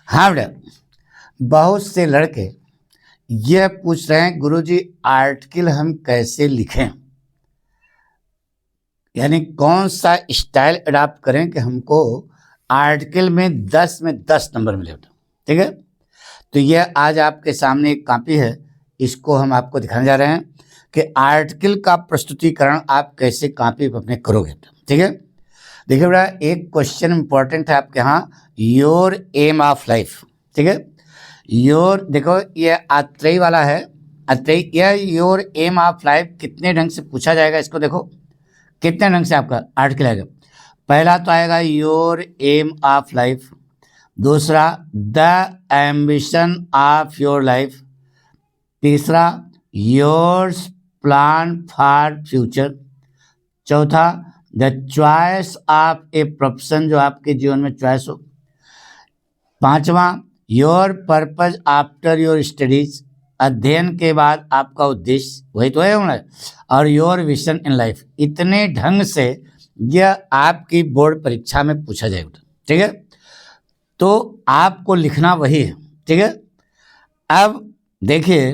हाँ बेटा, बहुत से लड़के यह पूछ रहे हैं गुरुजी आर्टिकल हम कैसे लिखें, यानी कौन सा स्टाइल अडॉप्ट करें कि हमको आर्टिकल में 10 में 10 नंबर मिले बेटा। ठीक है, तो यह आज आपके सामने एक कॉपी है, इसको हम आपको दिखाने जा रहे हैं कि आर्टिकल का प्रस्तुतिकरण आप कैसे कॉपी पर अपने करोगे। ठीक है, देखिए बेटा, एक क्वेश्चन इंपॉर्टेंट है आपके यहाँ, योर एम ऑफ लाइफ। ठीक है, योर, देखो ये अत्रेई वाला है, अत्रेई, यह योर एम ऑफ लाइफ कितने ढंग से पूछा जाएगा, इसको देखो कितने ढंग से आपका आर्टिकल आएगा। पहला तो आएगा योर एम ऑफ लाइफ, दूसरा the ambition of your life, तीसरा योर्स प्लान फॉर फ्यूचर, चौथा the choice of a profession, जो आपके जीवन में चॉइस हो, पांचवा your purpose after your studies, अध्ययन के बाद आपका उद्देश्य, वही तो है हमारा, और योर विजन इन लाइफ। इतने ढंग से यह आपकी बोर्ड परीक्षा में पूछा जाएगा। ठीक है, तो आपको लिखना वही है। ठीक है, अब देखिए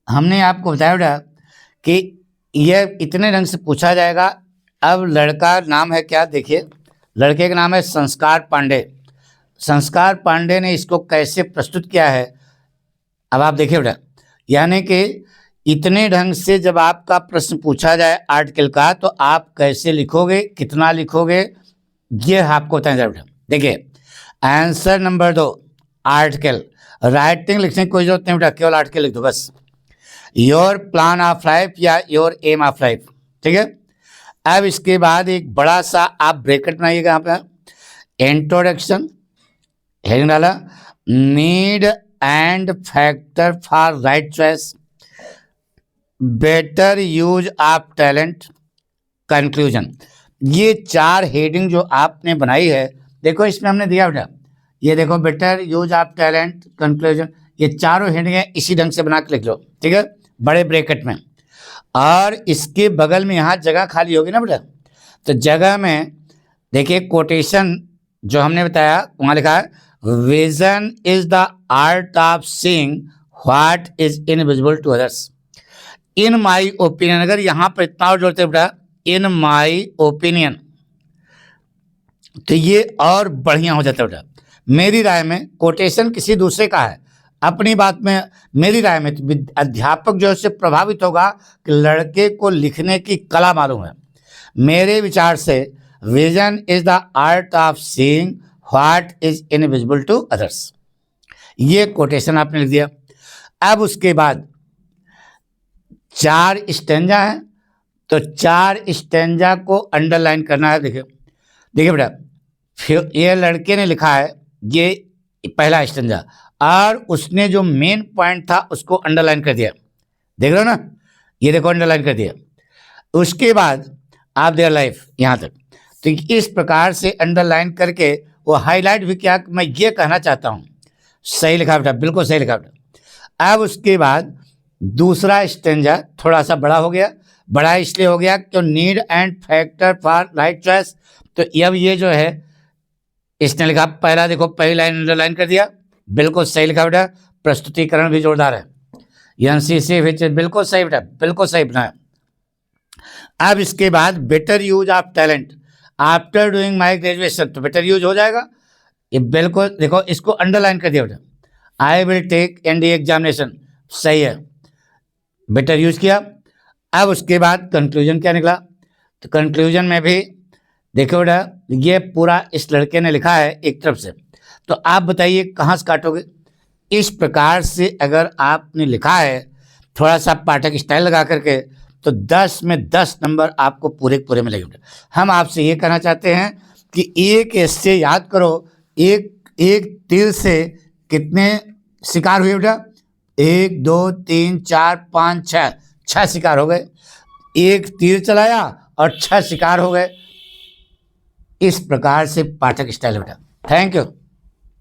हमने आपको बताया बेटा कि यह इतने ढंग से पूछा जाएगा। अब लड़का नाम है क्या, देखिए लड़के का नाम है संस्कार पांडे। संस्कार पांडे ने इसको कैसे प्रस्तुत किया है, अब आप देखिए बेटा, यानी कि इतने ढंग से जब आपका प्रश्न पूछा जाए आर्टिकल का, तो आप कैसे लिखोगे, कितना लिखोगे, ये आपको बताया जाए बेटा। देखिए आंसर नंबर 2 आर्टिकल, राइटिंग लिखने की कोई जरूरत नहीं बेटा, केवल आर्टिकल लिख दो बस, योर प्लान ऑफ लाइफ या योर एम ऑफ लाइफ। ठीक है, अब इसके बाद एक बड़ा सा आप ब्रैकेट बनाइएगा यहाँ पे, इंट्रोडक्शन, हेडिंग डाला, need and factor for right choice, better use of talent, conclusion. ये 4 हेडिंग जो आपने बनाई है, देखो इसमें हमने दिया बेटा, ये देखो better use of talent, conclusion, ये चारों हेडिंग है, इसी ढंग से बना के लिख लो। ठीक है, बड़े ब्रैकेट में, और इसके बगल में यहाँ जगह खाली होगी ना बेटा, तो जगह में देखिए कोटेशन जो हमने बताया वहाँ लिखा है, vision is the art of seeing what is invisible to others, in my opinion. अगर यहाँ पर इतना और जोड़ते बेटा, इन माई ओपिनियन, तो ये और बढ़िया हो जाता है बेटा। मेरी राय में, कोटेशन किसी दूसरे का है, अपनी बात में मेरी राय में, तो अध्यापक जो है उससे प्रभावित होगा कि लड़के को लिखने की कला मालूम है। मेरे विचार से vision is the art of seeing what is invisible to others, ये कोटेशन आपने लिख दिया। अब उसके बाद 4 स्टेंजा है, तो 4 स्टेंजा को अंडरलाइन करना है। देखिए देखिए बेटा, फिर ये लड़के ने लिखा है ये पहला स्टेंजा, और उसने जो मेन पॉइंट था उसको अंडरलाइन कर दिया, देख रहे हो ना, ये देखो अंडरलाइन कर दिया। उसके बाद आप देयर लाइफ यहाँ तक, तो इस प्रकार से अंडरलाइन करके वो हाईलाइट भी किया कि मैं ये कहना चाहता हूँ। सही लिखा बेटा, बिल्कुल सही लिखा बेटा। अब उसके बाद दूसरा स्टेंजा थोड़ा सा बड़ा हो गया, बड़ा इसलिए हो गया कि need and factor for right choice, तो अब ये जो है इसने लिखा, पहला देखो पहली लाइन अंडरलाइन कर दिया, बिल्कुल सही लिखा बेटा, प्रस्तुतिकरण भी जोरदार है, एनसीसी बिल्कुल सही बेटा, बिल्कुल सही बनाया। अब इसके बाद better use of talent after doing my graduation, तो बेटर यूज हो जाएगा, ये बिल्कुल देखो इसको अंडरलाइन कर दिया बेटा। I will take NDA examination, सही है, बेटर यूज किया। अब उसके बाद कंक्लूजन क्या निकला, तो कंक्लूजन में भी देखो बेटा, ये पूरा इस लड़के ने लिखा है एक तरफ से, तो आप बताइए कहाँ से काटोगे। इस प्रकार से अगर आपने लिखा है थोड़ा सा पाठक स्टाइल लगा करके, तो 10 में 10 नंबर आपको पूरे पूरे मिलेंगे। हम आपसे ये कहना चाहते हैं कि एक ऐसे याद करो, एक तीर से कितने शिकार हुए बेटा, 1 2 3 4 5 6 शिकार हो गए, एक तीर चलाया और 6 शिकार हो गए। इस प्रकार से पाठक स्टाइल बेटा। Thank you.